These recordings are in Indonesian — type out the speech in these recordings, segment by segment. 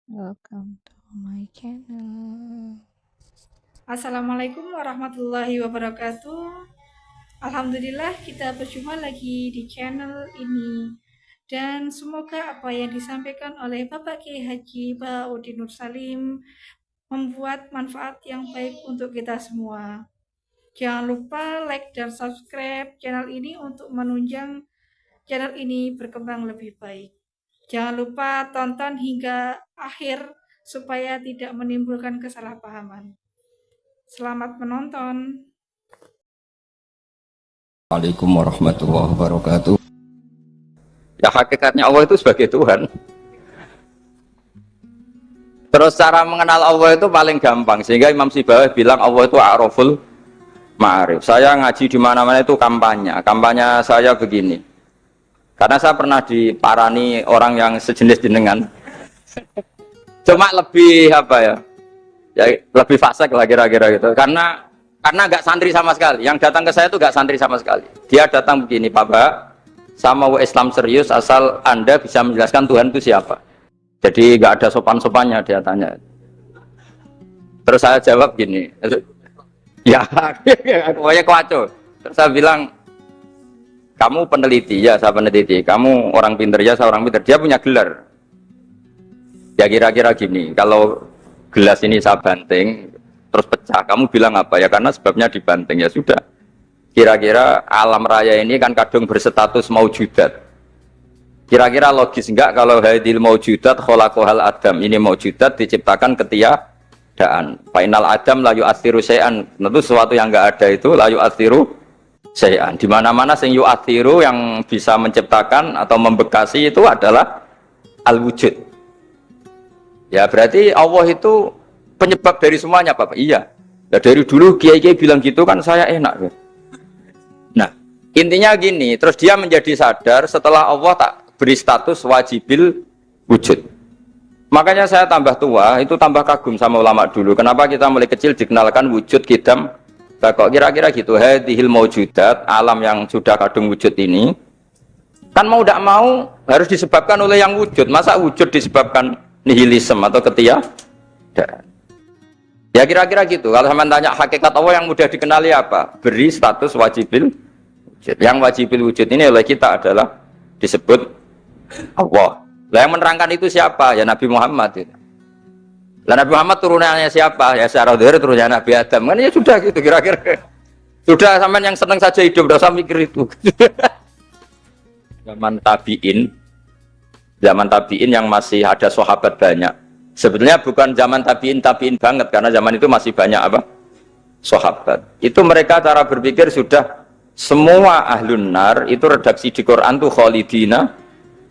Welcome to my channel. Assalamualaikum warahmatullahi wabarakatuh. Alhamdulillah kita berjumpa lagi di channel ini. Dan semoga apa yang disampaikan oleh Bapak Kiai Haji Bahaudin Nur Salim membuat manfaat yang baik untuk kita semua. Jangan lupa like dan subscribe channel ini untuk menunjang channel ini berkembang lebih baik. Jangan lupa tonton hingga akhir supaya tidak menimbulkan kesalahpahaman. Selamat menonton. Assalamualaikum warahmatullahi wabarakatuh. Ya hakikatnya Allah itu sebagai Tuhan. Terus cara mengenal Allah itu paling gampang. Sehingga Imam Sibawayh bilang Allah itu a'raful ma'arif. Saya ngaji di mana-mana itu kampanye. Kampanye saya begini. Karena saya pernah diparani orang yang sejenis jenengan. Cuma lebih apa ya? Ya lebih fasik lah kira-kira gitu. Karena nggak santri sama sekali. Yang datang ke saya itu nggak santri sama sekali. Dia datang begini, Pak Ba, sama Islam serius asal Anda bisa menjelaskan Tuhan itu siapa. Jadi nggak ada sopan-sopannya dia tanya. Terus saya jawab gini, ya, pokoknya kacau. Terus saya bilang, kamu peneliti ya, saya peneliti. Kamu orang pinter ya, saya orang pinter. Dia punya gelar. Ya kira-kira gini, kalau gelas ini saya banting, terus pecah, kamu bilang apa ya? Karena sebabnya dibanting, ya sudah. Kira-kira alam raya ini kan kadung berstatus maujudat. Kira-kira logis enggak kalau hadil maujudat khalaqahal adam, ini maujudat diciptakan ketiadaan. Fainal adam la yu'athiru syai'an. Tentu sesuatu yang enggak ada itu la yu'athiru syai'an. Di mana-mana sing yu'athiru yang bisa menciptakan atau membekasi itu adalah al-wujud. Ya berarti Allah itu penyebab dari semuanya, Pak. Iya. Ya dari dulu kiai-kiai bilang gitu kan saya enak. Nah, intinya gini, terus dia menjadi sadar setelah Allah tak beri status wajibil wujud. Makanya saya tambah tua, itu tambah kagum sama ulama dulu. Kenapa kita mulai kecil dikenalkan wujud kidam bakok, kira-kira gitu. Hadhil maujudat, alam yang sudah kadung wujud ini, kan mau tidak mau harus disebabkan oleh yang wujud. Masa wujud disebabkan nihilisme atau ketiadaan? Ya kira-kira gitu. Kalau sama tanya hakikat Allah yang mudah dikenali apa? Beri status wajibil wujud. Yang wajibil wujud ini oleh kita adalah disebut Allah. Lah yang menerangkan itu siapa? Ya Nabi Muhammad itu. Lah Nabi Muhammad turunannya siapa? Ya secara zahir turunannya Nabi Adam. Kan ya sudah gitu kira-kira. Sudah sampean yang senang saja hidup, enggak usah mikir itu. Zaman tabi'in yang masih ada sahabat banyak. Sebetulnya bukan zaman tabi'in banget, karena zaman itu masih banyak apa? Sahabat. Itu mereka cara berpikir sudah semua ahlun nar itu redaksi di Quran tuh khalidina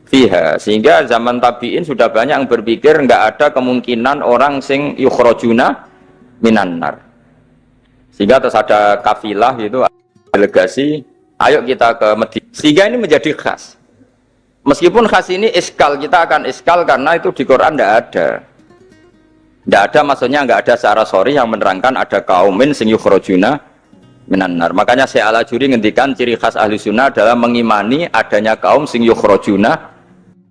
fiha. Sehingga zaman tabi'in sudah banyak yang berpikir enggak ada kemungkinan orang sing yukhrajuna minan nar. Sehingga terus ada kafilah gitu, delegasi, ayo kita ke Madinah. Sehingga ini menjadi khas. Meskipun khas ini iskal, kita akan iskal karena itu di Quran tidak ada. Tidak ada, maksudnya nggak ada secara sorry yang menerangkan ada kaumin sing yukhrajuna minan nar. Makanya Syekh Al-Ajuri ngendikan ciri khas ahli sunnah adalah mengimani adanya kaum sing yukhrajuna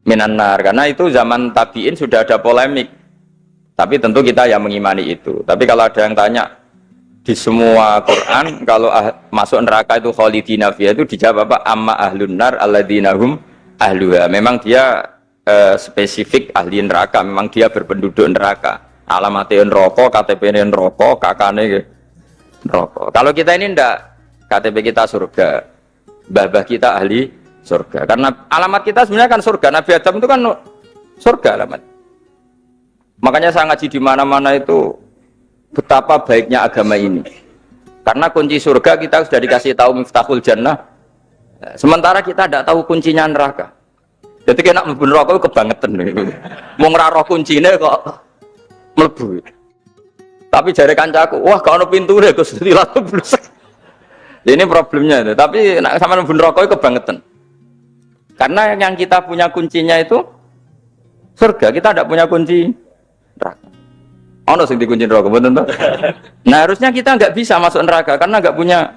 minan nar. Karena itu zaman tabi'in sudah ada polemik. Tapi tentu kita yang mengimani itu. Tapi kalau ada yang tanya di semua Quran kalau masuk neraka itu khalidina fiha, itu dijawab apa? Amma ahlun nar alladzina hum ahluha. Memang dia spesifik ahli neraka, memang dia berpenduduk neraka. Alamatnya neraka, KTP-nya neraka, kakaknya neraka. Kalau kita ini ndak, KTP kita surga, mbah-mbah kita ahli surga. Karena alamat kita sebenarnya kan surga. Nabi Adam itu kan surga alamat. Makanya saya ngaji di mana-mana itu betapa baiknya agama ini. Karena kunci surga kita sudah dikasih tahu miftahul jannah. Sementara kita tidak tahu kuncinya neraka. Jadi kena mlebu neraka itu kebangetan. Mau ngeraro kuncinya kok mlebu. Tapi jare kancaku, wah kalau ada pintunya Gus tilat blus. Ini problemnya itu. Tapi nak sama mlebu neraka itu kebangetan. Karena yang kita punya kuncinya itu surga, kita tidak punya kunci neraka. Ono sing dikunci neraka, betul toh? Nah, harusnya kita nggak bisa masuk neraka karena nggak punya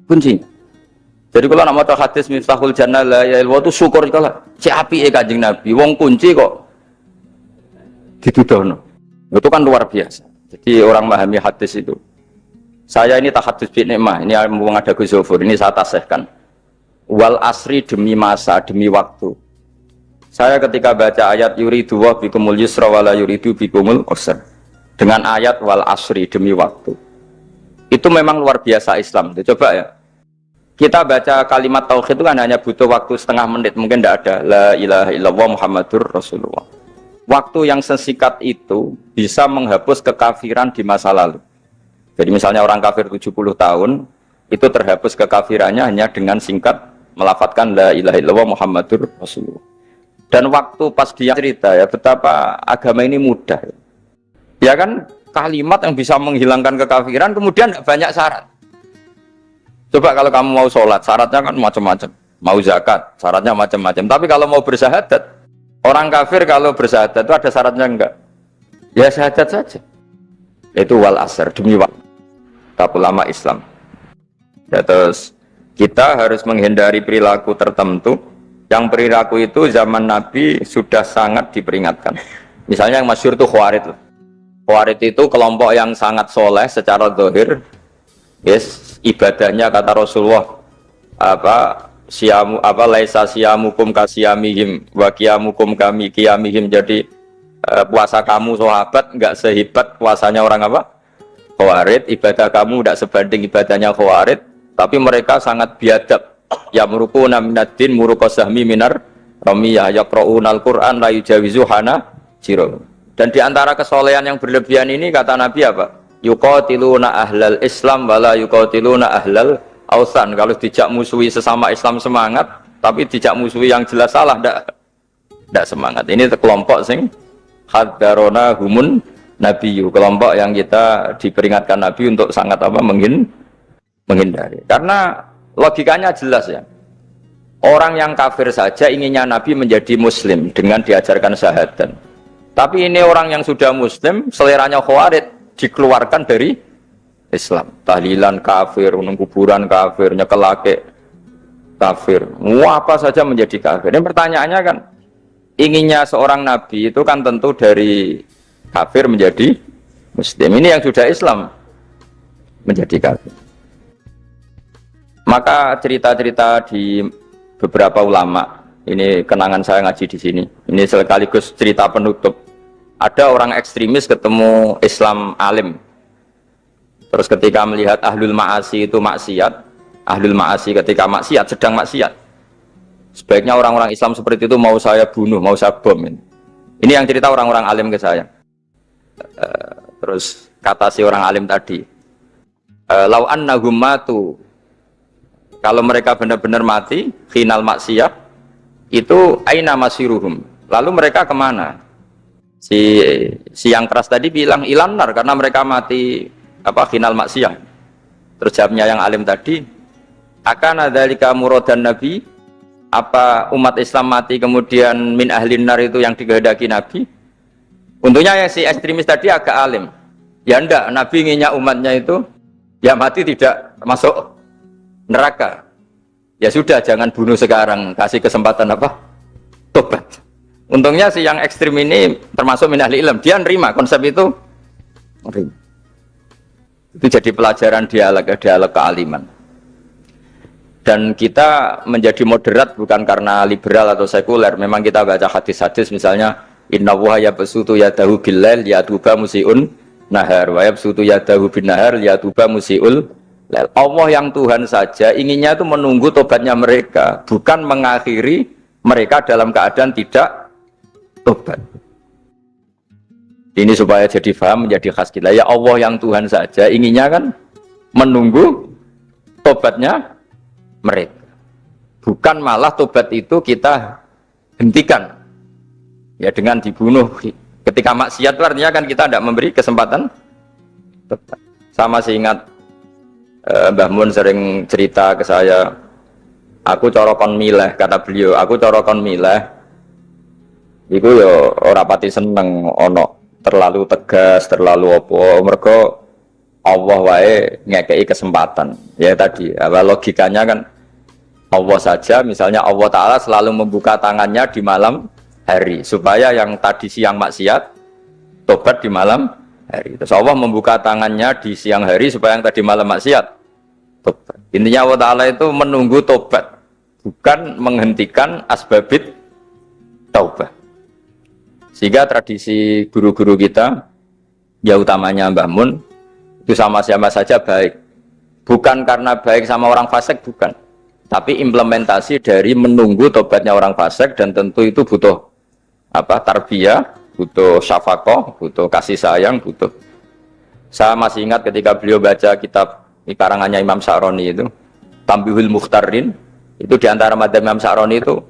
kunci. Jadi kalau nak maca hadis miftahul jannah la ilaha illallah itu syukur kalau si apike Kanjeng Nabi. Wong kunci kok dituduhno. Itu kan luar biasa. Jadi orang memahami hadis itu. Saya ini tahadus bi nikmah, ini mumpung ada Gus Zofur, ini saya tasihkan. Wal asri demi masa, demi waktu. Saya ketika baca ayat yuridu wa bikumul yusra wala yuridu bikumul usra. Dengan ayat wal asri demi waktu. Itu memang luar biasa Islam. Coba ya. Kita baca kalimat tauhid itu kan hanya butuh waktu setengah menit, mungkin tidak ada. La ilaha illallah Muhammadur Rasulullah. Waktu yang sesikat itu bisa menghapus kekafiran di masa lalu. Jadi misalnya orang kafir 70 tahun, itu terhapus kekafirannya hanya dengan singkat melafadzkan la ilaha illallah Muhammadur Rasulullah. Dan waktu pas dia cerita ya betapa agama ini mudah. Ya kan kalimat yang bisa menghilangkan kekafiran kemudian tidak banyak syarat. Coba kalau kamu mau sholat, syaratnya kan macam-macam. Mau zakat, syaratnya macam-macam. Tapi kalau mau bersyahadat, orang kafir kalau bersyahadat itu ada syaratnya enggak? Ya syahadat saja. Itu wal asr demi waktu. Kata ulama Islam. Ya, terus kita harus menghindari perilaku tertentu. Yang perilaku itu zaman Nabi sudah sangat diperingatkan. Misalnya yang masyhur itu Khawarij. Khawarij itu kelompok yang sangat soleh secara zahir. Yes, ibadahnya kata Rasulullah laisa siyamukum kasiyamihim wa qiyamukum kami qiyamihim. Jadi puasa kamu sahabat enggak sehebat puasanya orang Khawarij, ibadah kamu tidak sebanding ibadahnya Khawarij, tapi mereka sangat biadab. Ya murukuna minaddin murukosahmi minar ramiyah yaqra'unal Qur'an la yujawizu hana jiro. Dan di antara kesolehan yang berlebihan ini kata Nabi apa? Yuqatiluna ahlal Islam wala yuqatiluna ahlal ausan. Kalau dijak musuhi sesama Islam semangat, tapi dijak musuhi yang jelas salah tidak semangat. Ini kelompok sing haddarona humun Nabiyu, kelompok yang kita diperingatkan Nabi untuk sangat menghindari. Karena logikanya jelas ya. Orang yang kafir saja inginnya Nabi menjadi muslim dengan diajarkan syahadat. Tapi ini orang yang sudah muslim, seleranya Khawarij dikeluarkan dari Islam. Tahlilan kafir, kuburan kafir, nyekelake kafir. Apa saja menjadi kafir. Ini pertanyaannya kan, inginnya seorang Nabi itu kan tentu dari kafir menjadi muslim. Ini yang sudah Islam menjadi kafir. Maka cerita-cerita di beberapa ulama, ini kenangan saya ngaji di sini. Ini sekaligus cerita penutup. Ada orang ekstremis ketemu Islam alim. Terus ketika melihat ahlul ma'asi itu maksiat, ahlul ma'asi ketika maksiat, sedang maksiat. Sebaiknya orang-orang Islam seperti itu mau saya bunuh, mau saya bom. Ini yang cerita orang-orang alim ke saya. Terus kata si orang alim tadi, lau annahum matu, kalau mereka benar-benar mati final maksiyah itu aina masiruhum, lalu mereka kemana? Si yang keras tadi bilang ilanar karena mereka mati final maksiyah. Terus jawabnya yang alim tadi, akan adzalika muradan nabi, apa umat Islam mati kemudian min ahlin nar itu yang dikehendaki Nabi? Untungnya yang si ekstremis tadi agak alim. Ya enggak, Nabi inginnya umatnya itu ya mati tidak masuk neraka. Ya sudah, jangan bunuh sekarang, kasih kesempatan tobat. Untungnya si yang ekstrim ini termasuk min ahli ilm, dia nerima konsep itu. Itu jadi pelajaran dialog kealiman. Dan kita menjadi moderat bukan karena liberal atau sekuler. Memang kita baca hadis-hadis misalnya inna wuha yabsutu yadahu billail yatuba musiun nahar wa yabsutu yadahu bin nahar yatuba musiul lail. Allah yang Tuhan saja inginnya itu menunggu tobatnya mereka, bukan mengakhiri mereka dalam keadaan tidak tobat. Ini supaya jadi paham, menjadi khas kita. Ya Allah yang Tuhan saja inginnya kan menunggu tobatnya mereka, bukan malah tobat itu kita hentikan ya dengan dibunuh ketika maksiat. Itu artinya kan kita tidak memberi kesempatan tobat. Sama seingat Mbah Mun sering cerita ke saya, aku corokon mileh, kata beliau, aku corokon mileh iku ya ora pati seneng ono terlalu tegas, terlalu mergo Allah wae ngekei kesempatan. Ya tadi, logikanya kan Allah saja, misalnya Allah Ta'ala selalu membuka tangannya di malam hari supaya yang tadi siang maksiat tobat di malam hari. Terus Allah membuka tangannya di siang hari supaya yang tadi malam maksiat tobat. Intinya Allah Ta'ala itu menunggu tobat, bukan menghentikan asbabit taubat. Sehingga tradisi guru-guru kita, ya utamanya Mbah Mun, itu sama siapa saja baik. Bukan karena baik sama orang fasik, bukan. Tapi implementasi dari menunggu tobatnya orang fasik, dan tentu itu butuh tarbiyah, butuh syafaqah, butuh kasih sayang, butuh. Saya masih ingat ketika beliau baca kitab karangannya Imam Sa'roni itu, Tambihul Mukhtarin, itu diantara madzhab Imam Sa'roni itu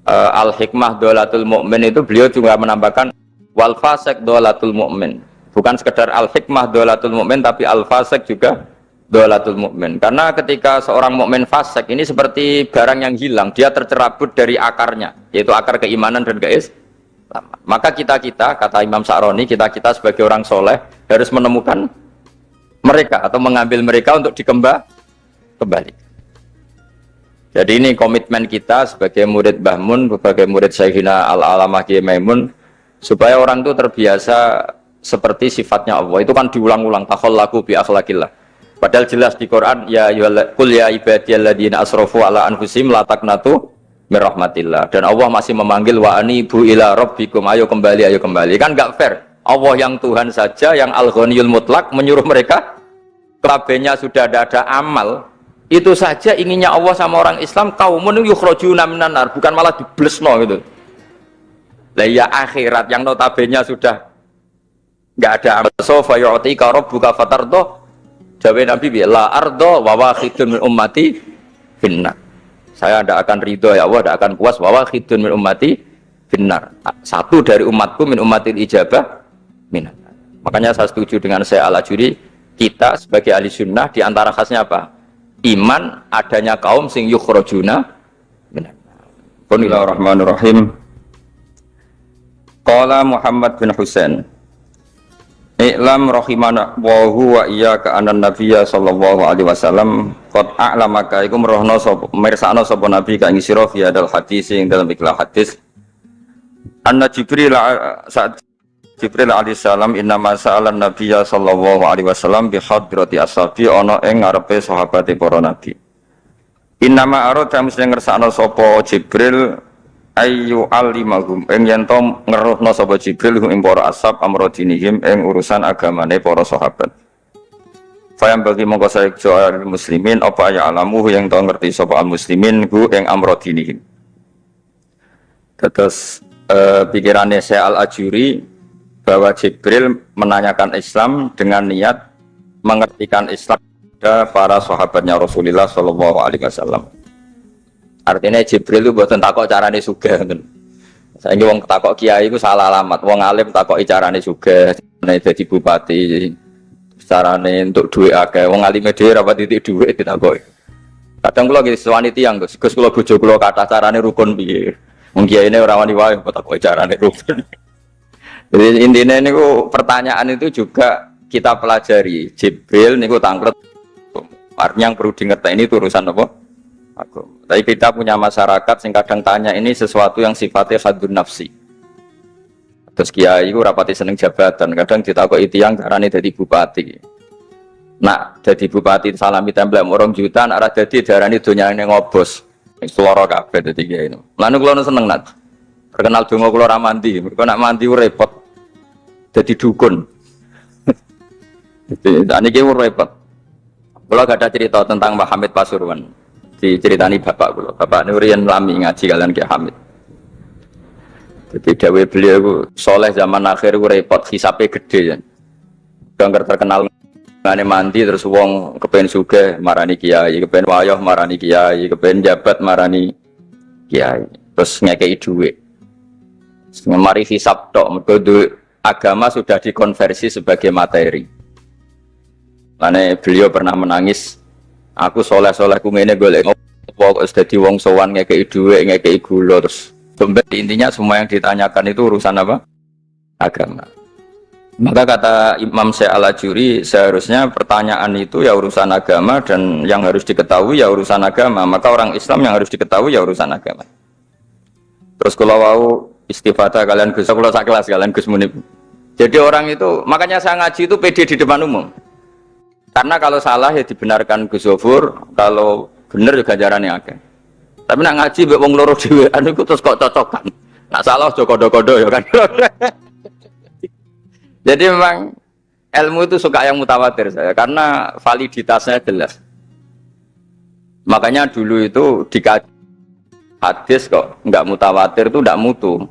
Al-Hikmah Dolatul Mu'min, itu beliau juga menambahkan wal fasik Dolatul Mu'min. Bukan sekedar Al-Hikmah Dolatul Mu'min, tapi Al-Fasik juga Dolatul Mu'min. Karena ketika seorang mukmin fasik ini seperti barang yang hilang, dia tercerabut dari akarnya, yaitu akar keimanan dan keislaman. Maka kita-kita, kata Imam Sa'roni, kita-kita sebagai orang soleh harus menemukan mereka atau mengambil mereka untuk kembali. Jadi ini komitmen kita sebagai murid Mbah Mun, sebagai murid Syekhina Al-Alamah Kiai Maimun, supaya orang itu terbiasa seperti sifatnya Allah. Itu kan diulang-ulang, takhallaku bi akhlaqillah. Padahal jelas di Quran, ya qul ya ibadiyalladzina asrafu ala anfusihim la taqnatu mir rahmatillah. Dan Allah masih memanggil wa anibu ila rabbikum, ayo kembali, ayo kembali. Kan enggak fair. Allah yang Tuhan saja, yang Al-Ghaniyul Mutlaq menyuruh mereka, kabehnya sudah ada amal. Itu saja inginnya Allah sama orang Islam, kaumun yukhrajuna minan nar, bukan malah diblesno gitu. Lah ya akhirat yang notabene sudah enggak ada amal. Sofa yu'tika rabbuka fatardo. Jawab Nabi, la ardo wa wahidun min ummati finnar. Saya tidak akan ridho ya Allah, tidak akan puas wa wahidun min ummati finnar. Satu dari umatku min ummatil ijabah minan. Makanya saya setuju dengan saya Al-Ajuri, kita sebagai ahli sunnah di antara khasnya apa? Iman adanya kaum sing yukhrajuna minan. Bismillahirrahmanirrahim. Qala Muhammad bin Husain, I'lam rahimana wa huwa iyyaka anan nabiyya sallallahu alaihi wasallam qad a'lamaka iku merohno sapa mirsakno sapa nabi ka ing sira fi hadal hadis ing dalam ikhlas hadis anna Jibril saat Jibril alaihi salam inna ma sa'alan nabiyya sallallahu alaihi wasallam bi hadrati ashabi ana ing ngarepe sahabate para nabi. Inna ma arada mesti ngersakno sapa Jibril ayu alimahum ing yen to ngeruhna sapa Jibril ing para ashab amrodinihim ing urusan agamane para sahabat. Fayam bagi mongko saeja muslimin apa ya alamu yang to ngerti sapa muslimin hu ing amrodinihim. Terus pikirannya saya Al-Ajuri bahwa Jibril menanyakan Islam dengan niat mengertikan Islam kepada para sahabatnya Rasulullah sallallahu alaihi wasallam. Artinya Jibril itu buatan takok carane sugih. Saiki wong takok kiai iku salah alamat. Wong alim takok carane sugih, carane dadi bupati, carane entuk dhuwit akeh. Wong alime dhewe ora pati titik dhuwit ditakoki. Kadang kula nggih sewani tiyang, Gus kula bojo kula kathah carane rukun piye. Wong kiyaine ora wani wae takok carane rukun. Jadi intinya niku pertanyaan itu juga kita pelajari. Jibril niku tangkret. Artinya yang perlu diingat ini urusan apa? Agama. Tapi kita punya masyarakat yang kadang tanya ini sesuatu yang sifatnya hadun nafsi. Terus kiai itu rapati seneng jabatan, kadang ditakoki tiyang carane dadi bupati. Nak dadi bupati salami templek orang juta, nak ora dadi darani donyane ngobos. Swara kabeh dadi kiai. Lan kula seneng nat. Terkenal donga kula ora mandi, mergo nak mandi repot. Dadi dukun. Jadi niki repot. Kula gak ada cerita tentang Mbah Hamid Pasuruan. Diceritani bapak kula. Bapak Nurian lami ngaji kalian Ki Hamid. Jadi dawe beliau itu soleh zaman akhir itu repot, hisape gede ya. Gangger terkenal ngane mandi terus wong kepen sugih marani kiai, kepen wayah marani kiai, kepen jabat marani kiai. Terus ngekei dhuwit. Mari hisab tok, mergo agama sudah dikonversi sebagai materi. Mane beliau pernah menangis, aku soleh-soleh ku ngene golek opo kok dadi wong sowan ngekei dhuwit, ngekei gula terus. Intinya semua yang ditanyakan itu urusan apa? Agama. Maka kata Imam Syekh Al-Ajuri, seharusnya pertanyaan itu ya urusan agama dan yang harus diketahui ya urusan agama. Maka orang Islam yang harus diketahui ya urusan agama. Terus kalau mau istifadah kalian Gus, kalau sak kelas kalian Gus Munib. Jadi orang itu, makanya saya ngaji itu pede di depan umum. Karena kalau salah ya dibenarkan Gus Zofur, kalau bener juga ganjarannya akeh. Tapi nak ngaji mbek wong loro dhewean iku terus kok cocokan. Nak salah aja kodo-kodo ya kan. Jadi memang ilmu itu suka yang mutawatir saya karena validitasnya jelas. Makanya dulu itu dikaji hadis kok enggak mutawatir itu enggak mutu.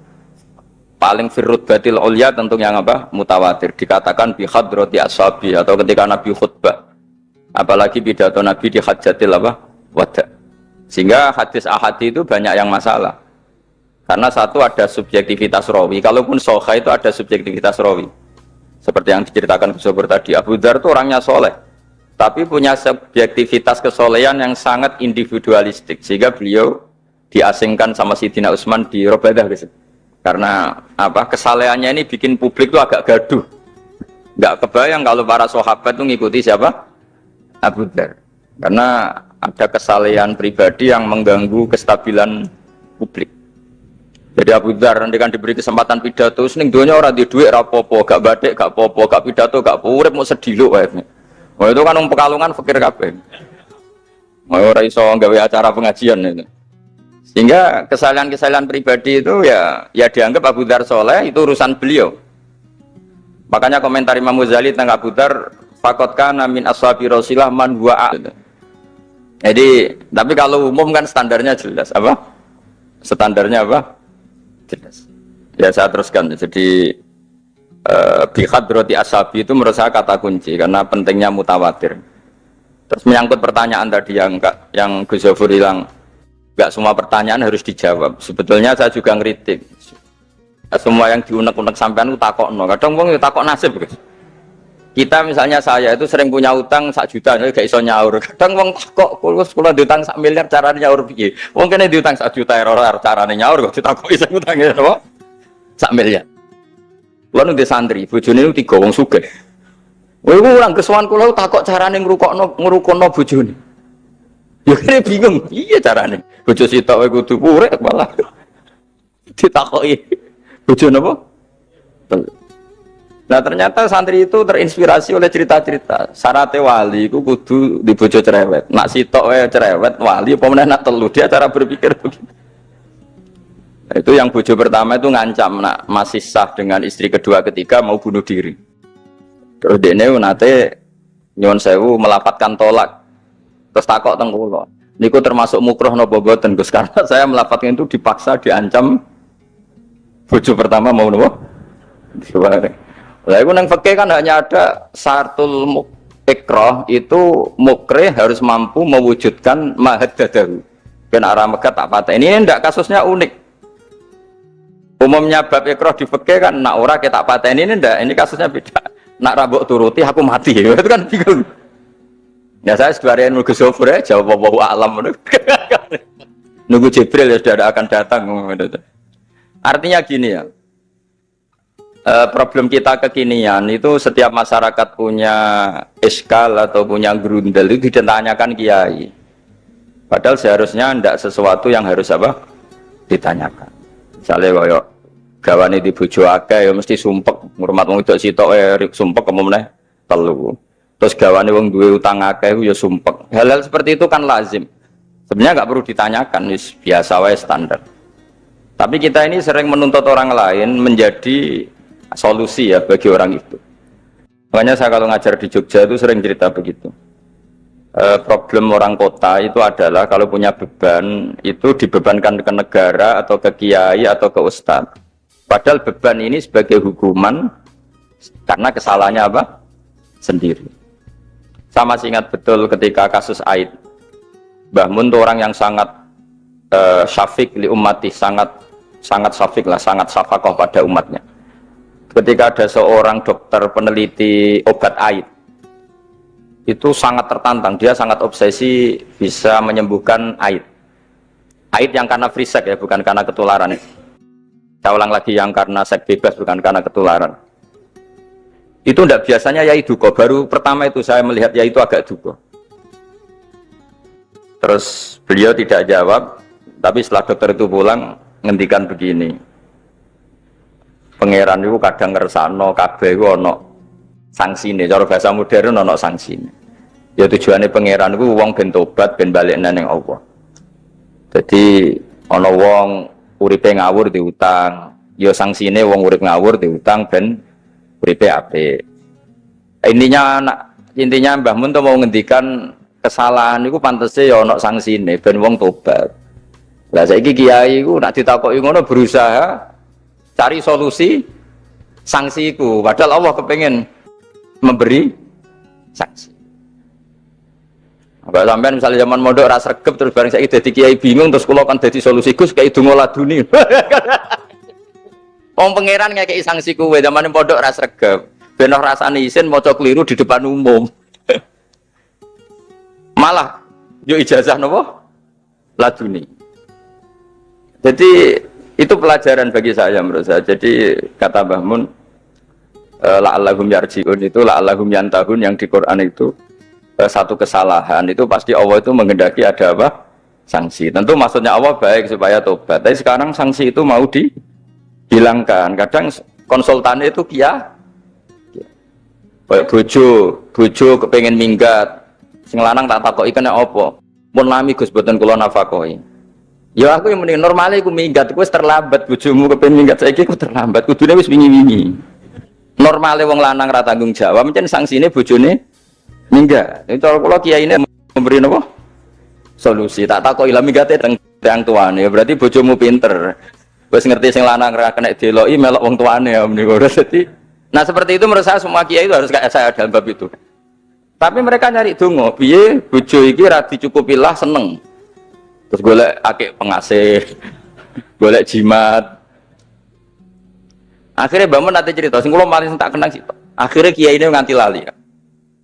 Paling firrut batil ulya tentu yang apa? Mutawatir. Dikatakan bi hadrati ashabi atau ketika Nabi khutbah. Apalagi pidato Nabi di hajatil apa? Wada. Sehingga hadis ahadi itu banyak yang masalah. Karena satu ada subjektivitas rawi. Kalaupun sahih itu ada subjektivitas rawi. Seperti yang diceritakan Gus Sobur tadi. Abu Dzar itu orangnya soleh. Tapi punya subjektivitas kesolehan yang sangat individualistik. Sehingga beliau diasingkan sama Sidina Utsman di Robadah gitu. Karena apa kesalehannya ini bikin publik itu agak gaduh, nggak kebayang kalau para sahabat itu ngikuti siapa? Abu Dzar. Karena ada kesalehan pribadi yang mengganggu kestabilan publik. Jadi Abu Dzar nanti kan diberi kesempatan pidato, seneng dunia orang di duit rapopo, gak batik, gak popo, gak pidato, gak urip mau sedih loh. Oh itu kan Pekalongan fakir kabeh. Mau orang iso nggawe acara pengajian itu. Sehingga kesalahan-kesalahan pribadi itu ya dianggap Abu Dzar soleh itu urusan beliau. Makanya komentar Imam Ghazali tentang Abu Dzar faqad kana min ashabi Rasulillah man huwa. Jadi tapi kalau umum kan standarnya jelas apa? Standarnya apa? Jelas. Ya saya teruskan. Jadi bi hadrati ashabi itu menurut saya kata kunci karena pentingnya mutawatir. Terus menyangkut pertanyaan tadi yang Gus Zofur hilang. Enggak semua pertanyaan harus dijawab. Sebetulnya saya juga ngeritik. Semua yang diunek-unek sampean itu takokno. Kadang wong yo takok nasib, guys. Kita misalnya saya itu sering punya utang 1 juta, gak iso nyaur. Kadang wong takok kula diutang 1 miliar carane nyaur piye? Wong kene diutang 1 juta ora carane nyaur kok ditakoki sing utange apa? 1 miliar. Kula nu santri, bojone niku 3 wong sugih. Kowe iku urang kesuwan kula takok carane ngrukono bojone. Ya kene bingung, iya carane. Bojo sitok wae kudu urip malah ditakoki. Bojo napa? Nah ternyata santri itu terinspirasi oleh cerita-cerita. Syaratnya wali itu kudu di bojo cerewet. Nak sitok wae cerewet wali apa meneh nak telu dia cara berpikir begitu. Nah, itu yang bojo pertama itu ngancam nak masih sah dengan istri kedua ketiga mau bunuh diri. Terus dene nate nyuwun sewu melapatkan tolak. Terus takok teng kula. Niku termasuk mukroh napa boten Gus karena saya melafatkan itu dipaksa diancam bojo pertama mau napa? Diware. Lah iku nang fikih kan hanya ada syartul ikrah itu mukrih harus mampu mewujudkan mahad dadahu. Ben arah megat tak pateni. Ini ndak kasusnya unik. Umumnya bab ikrah di fikih kan nak ora ke tak pateni ini ndak. Ini kasusnya beda. Nak rabuk turuti aku mati. Itu kan bingung. Ya saya sebenarnya nunggu Zofur ya, jawab bahwa alam nunggu Jibril ya sudah akan datang. Artinya gini ya, problem kita kekinian itu setiap masyarakat punya eskal atau punya grundel itu ditanyakan kiai. Padahal seharusnya tidak sesuatu yang harus apa ditanyakan. Misalnya kayak gawane di bojo akeh ya mesti sumpek, ngurmat wong wedok sitok sumpek kemene telu. Terus gawane wong duwe utang akeh ya sumpek. Hal-hal seperti itu kan lazim. Sebenarnya nggak perlu ditanyakan, biasa wae standar. Tapi kita ini sering menuntut orang lain menjadi solusi ya bagi orang itu. Makanya saya kalau ngajar di Jogja itu sering cerita begitu. Problem orang kota itu adalah kalau punya beban itu dibebankan ke negara atau ke kiai atau ke ustadz. Padahal beban ini sebagai hukuman karena kesalahannya apa? Sendiri. Sama masih ingat betul ketika kasus Aid. Mbah Mun itu orang yang sangat syafiq li ummati, sangat syafiq lah, sangat syafaqah pada umatnya. Ketika ada seorang dokter peneliti obat Aid, itu sangat tertantang, dia sangat obsesi bisa menyembuhkan Aid. Aid yang karena free sex ya, bukan karena ketularan. Saya ulang lagi, yang karena seks bebas, bukan karena ketularan. Itu tidak biasanya yai duko. Baru pertama itu saya melihat yai itu agak duko. Terus beliau tidak jawab, tapi setelah dokter itu pulang ngendikan begini. pangeran itu kadang ngersakno kabeh iku ana sangsine, cara bahasa modern ana sangsine. Ya tujuane pangeran iku wong ben tobat ben balik nang Allah. Jadi ana wong uripe ngawur diutang, ya sangsine wong urip ngawur diutang ben uripe apik. Intinya Mbah Mun tuh mau ngendikan kesalahan itu pantese ya ana sangsine ben wong tobat. Lah saiki kiai iku nak ditakoki ngono berusaha cari solusi sanksi iku, padahal Allah kepengen memberi sanksi. Mbak sampean misalnya zaman mondok ora sregep terus bareng saiki dadi kiai bingung terus kula kan dadi solusi Gus kayak donga laduni. Wong pangeran ngekeki sanksi kuwe zaman pondok ora sregep. Ben ora rasane isin maca keliru di depan umum. Malah yo ijazah napa? Laduni. Jadi itu pelajaran bagi saya menurut saya. Jadi kata Mbah Mun la'allahum yarji'un itu la'allahum yantahun yang di Quran itu satu kesalahan itu pasti Allah itu menghendaki ada apa? Sanksi. Tentu maksudnya Allah baik supaya tobat. Tapi sekarang sanksi itu mau dihilangkan. Kadang konsultannya itu kayak bojo kepengen minggat. Sing lanang tak takoki kena apa? Mun lami Gus boten kula nafakoi. Ya aku yang mending normale iku minggat iku wis terlambat bojomu kepengen minggat saiki iku terlambat. Kudune wis wingi-wingi. Normale wong lanang ra tanggung jawab mencen sanksine bojone minggat. Itu kalau kiai ini memberi apa? Solusi. Tak takoki lah minggate teng tuane. Berarti bojomu pinter. Wis ngerti sing lanang ra kena deloki melok wong tuane ya menika. Dadi nah seperti itu menurut saya semua kiai itu harus kayak saya dalam bab itu. Tapi mereka nyari donga, piye bojo iki ra dicukupilah seneng. Terus golek akeh pengasih, golek jimat. Akhirnya Mbah Mun nate cerita, sing kula paling tak kenang sih. Akhirnya kiai ini nganti lali.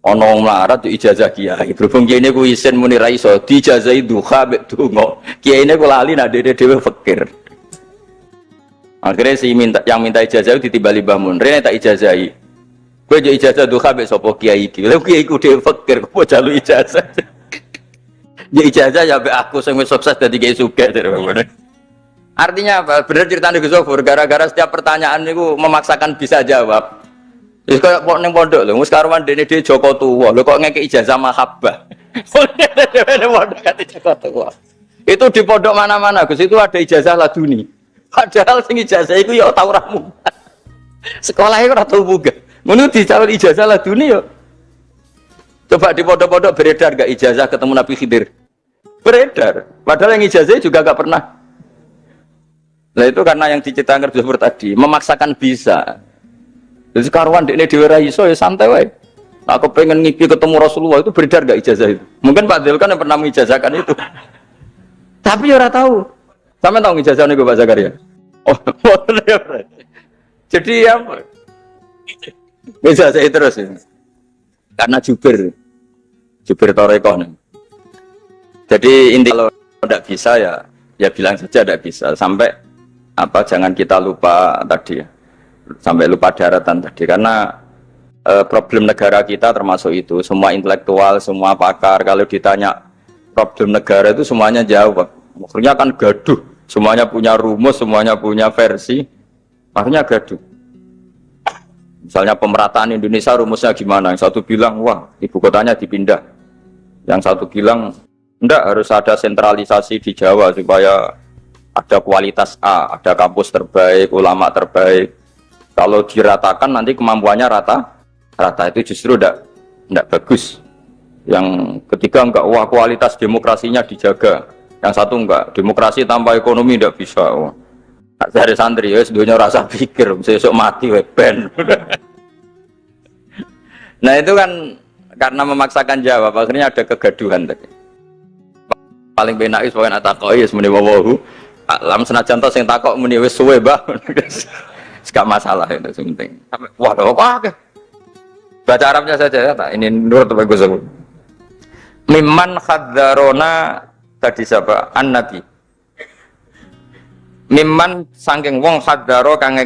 Ana wong melarat yo ijazah kiai. Berhubung kiai ini ku isin muni ra iso diijazahi duha mek donga. Kiai ini ku lali nak dhewe fakir. Akhirnya yang minta ijazah itu ditimbali Mbah Mun. Rene tak ijazahi. Kowe yo ijazah duha mek sapa kiai iki. Lha kiai ku dhewe fakir kok jalu ijazah. Ya ijazah ya mek aku sing wis sukses dadi kiai sugih. Artinya apa? Bener ceritanya Gus Zofur, gara-gara setiap pertanyaan itu memaksakan bisa jawab. Terus kayak kok ning pondok lho, wis karuan dene dhewe Joko Tuwa. Lho kok ngekek ijazah mahabbah. Pondok kate Joko Tuwa. Itu di pondok mana-mana Gus, itu ada ijazah laduni. Padahal sing ijazah iku ya tau ra munggah. Sekolah iku ora tau munggah. Ngono dicalon ijazah laduni yo. Coba di pondok-pondok beredar gak ijazah ketemu Nabi Khidir? Beredar. Padahal yang ijazah juga gak pernah. Nah itu karena yang diceritakan Gus Zofur tadi memaksakan bisa. Jadi karuan dekne dhewe ra iso ya santai wae. Aku pengen ngipi ketemu Rasulullah itu beredar gak ijazah itu? Mungkin Pak Del kan yang pernah mengijazahkan itu. Tapi ya ora tahu. Sampe tahu ngijazahne Pak Zakaria. Oh, jadi apa? Ijazah terus ya. Karena Jubir Torekoh. Jadi inti kalau tidak bisa ya bilang saja tidak bisa sampai apa jangan kita lupa tadi ya sampai lupa daratan tadi karena problem negara kita termasuk itu semua intelektual semua pakar kalau ditanya problem negara itu semuanya jawab akhirnya kan gaduh semuanya punya rumus semuanya punya versi akhirnya gaduh misalnya pemerataan Indonesia rumusnya gimana yang satu bilang wah ibu kotanya dipindah yang satu bilang enggak harus ada sentralisasi di Jawa supaya ada kualitas A, ada kampus terbaik, ulama terbaik. Kalau diratakan nanti kemampuannya rata itu justru enggak bagus. Yang ketiga enggak, wah kualitas demokrasinya dijaga. Yang satu enggak, demokrasi tanpa ekonomi enggak bisa. Oh. Dari santri ya, sedunia rasa pikir, besok mati ben. Nah itu kan karena memaksakan jawab, akhirnya ada kegaduhan tadi. Paling benak is pokoke takoi wis muni wawahu. Alam senajan to sing takok muni wis suwe, Mbah. Enggak masalah itu penting. Wah, kok akeh. Baca Arabnya saja ya, tak. Ini menurut bagus aku. Mimman khadzarona tadi siapa? An-Nabi. Mimman saking wong khadzaro kang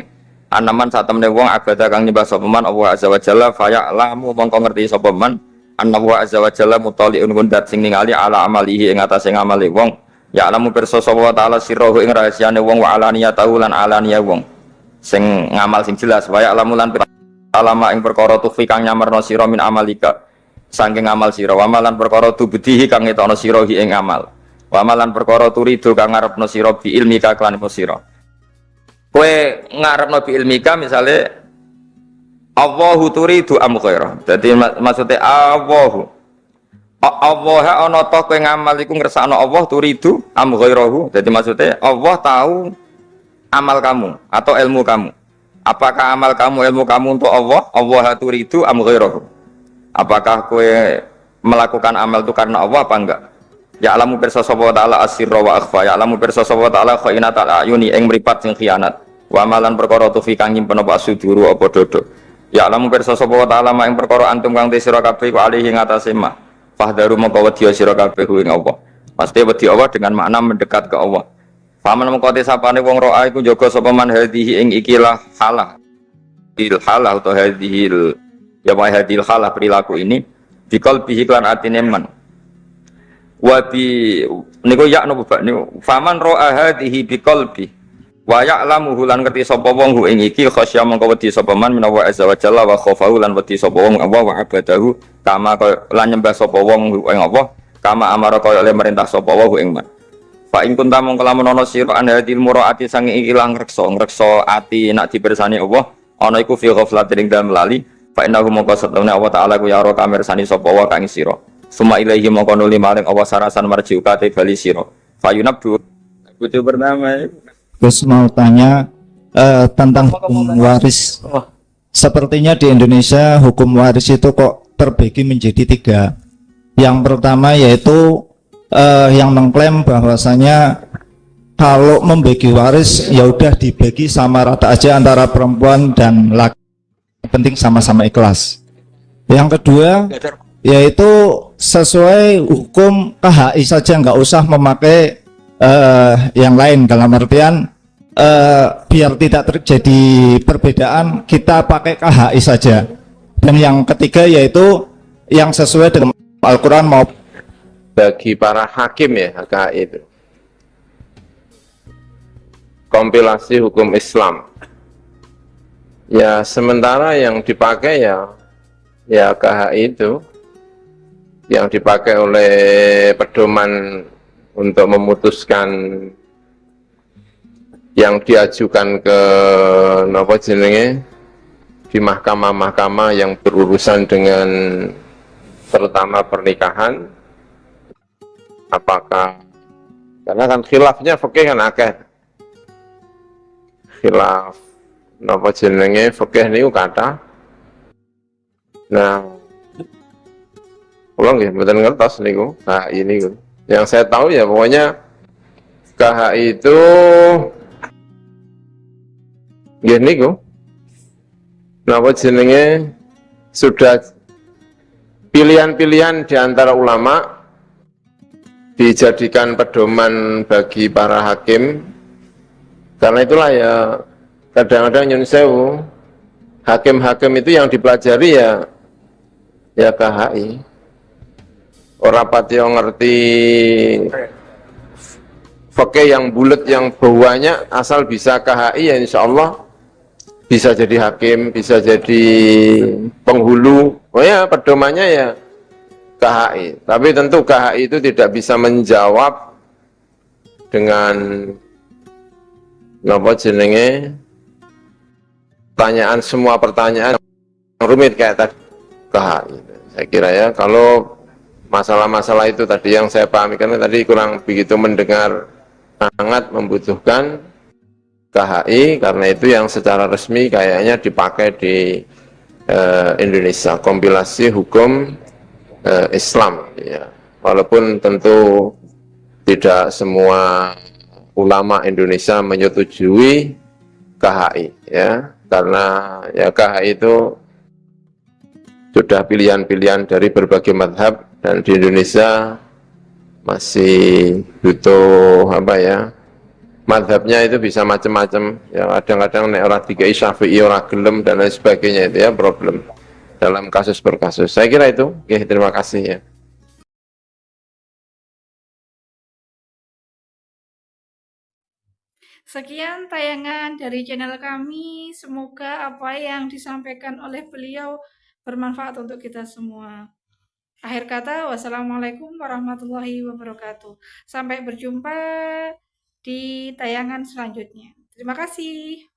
anaman satemene wong abada kang nyembah sapa man Allah azza wa jalla fa ya'lamu mongko ngerti sapa man Allah azza wa jalla mutali'un gundat sing ningali ala amalihi ing atase ngamale wong ya alamu pirsa sapa taala sirruhu ing rahasiane wong wa alaniyatahu lan alaniyah wong sing ngamal sing jelas wa ya'lamulan alama ing perkara tufi kang nyamarno sira min amalika saking amal sira wa malan perkara tubudihi kang ngetokno sira ing amal wa malan perkara turido kang ngarepno sira bi ilmika kan sira kowe ngarepno bi ilmika misale Allahu turidu am ghaira dadi maksudnya Allah ana ta kowe ngamal iku ngersakno Allah turidu am ghairahu dadi maksudnya Allah tahu amal kamu atau ilmu kamu. Apakah amal kamu, ilmu kamu untuk Allah? Allah turidu am ghairahu. Apakah kowe melakukan amal itu karena Allah apa enggak? Ya alamu pirsa sapa taala asirra wa akhfa. Ya alamu pirsa sapa taala khainatal ayuni ing mripat sing khianat. Wa amalan perkara tufi kang nyimpen apa suduru apa dodo. Ya alamu pirsa sapa taala mak ing perkara antum kang te sira kabeh ku alihi ngatasé mah. Fahdaru mongko wedi sira kabeh ing Allah. Pasti wedi Allah dengan makna mendekat ke Allah. Faman mengkote sapane wong roa iku jaga sapa man hadhihi ing ikilah halah. Il halah atau hadhil ya wa hadhil halah perilaku ini di qalbihi lan atine man. Wa bi niku ya napa bak niku faman roa hadhihi bi qalbi wa ya'lamu lan ngerti sapa wong ing iki khasya mengko wedi sapa man menawa azza wa jalla wa khaufahu lan wedi sapa wong Allah wa abadahu kama lan nyembah sapa wong ing Allah kama amara kaya oleh merintah sapa wong ing man. Pak ing kunta mongko lamun ana sira andhatil muraati sange ilang ngrekso ati nak dipirsani Allah ana iku fi ghaflatin ing dalem lali fa innahu mongko setune Allah taala ku ya ora kamirsani sapa wa kang sira summa ilaihi mongko nuli maring Allah sarasan marji ukate bali sira fayunabdu butuh bernama. Terus mau tanya tentang hukum waris. Sepertinya di Indonesia hukum waris itu kok terbagi menjadi 3. Yang pertama yaitu yang mengklaim bahwasanya kalau membagi waris ya udah dibagi sama rata aja antara perempuan dan laki, penting sama-sama ikhlas. Yang kedua yaitu sesuai hukum KHI saja, nggak usah memakai yang lain, dalam artian biar tidak terjadi perbedaan kita pakai KHI saja. Dan yang ketiga yaitu yang sesuai dengan Al-Quran maupun bagi para hakim ya HKI itu kompilasi hukum Islam ya, sementara yang dipakai ya KHI itu yang dipakai oleh pedoman untuk memutuskan yang diajukan ke napa jenenge di mahkamah-mahkamah yang berurusan dengan terutama pernikahan. Apakah karena kan khilafnya fikih kan akeh, khilaf napa jenenge fikih niku kathah. Nah, kula nggih mboten ngertos niku KHI niku. Yang saya tahu ya pokoknya KHI itu nggih niku napa jenenge sudah pilihan-pilihan di antara ulama dijadikan pedoman bagi para hakim. Karena itulah ya kadang-kadang nyun sewu hakim-hakim itu yang dipelajari ya KHI. Ora pati ngerti fikih yang bulat yang bawahnya, asal bisa KHI ya insya Allah bisa jadi hakim, bisa jadi penghulu. Oh ya pedomannya ya KHI, tapi tentu KHI itu tidak bisa menjawab dengan apa jenenge pertanyaan, semua pertanyaan yang rumit kayak tadi KHI. Saya kira ya kalau masalah-masalah itu tadi yang saya pahami, karena tadi kurang begitu mendengar, sangat membutuhkan KHI, karena itu yang secara resmi kayaknya dipakai di Indonesia, kompilasi hukum Islam ya. Walaupun tentu tidak semua ulama Indonesia menyetujui KHI ya, karena ya KHI itu sudah pilihan-pilihan dari berbagai mazhab, dan di Indonesia masih butuh apa ya, mazhabnya itu bisa macam-macam ya. Kadang-kadang nek ora dikai Syafi'i ora gelem dan lain sebagainya, itu ya problem dalam kasus per kasus. Saya kira itu. Oke, terima kasih ya. Sekian tayangan dari channel kami. Semoga apa yang disampaikan oleh beliau bermanfaat untuk kita semua. Akhir kata, wassalamualaikum warahmatullahi wabarakatuh. Sampai berjumpa di tayangan selanjutnya. Terima kasih.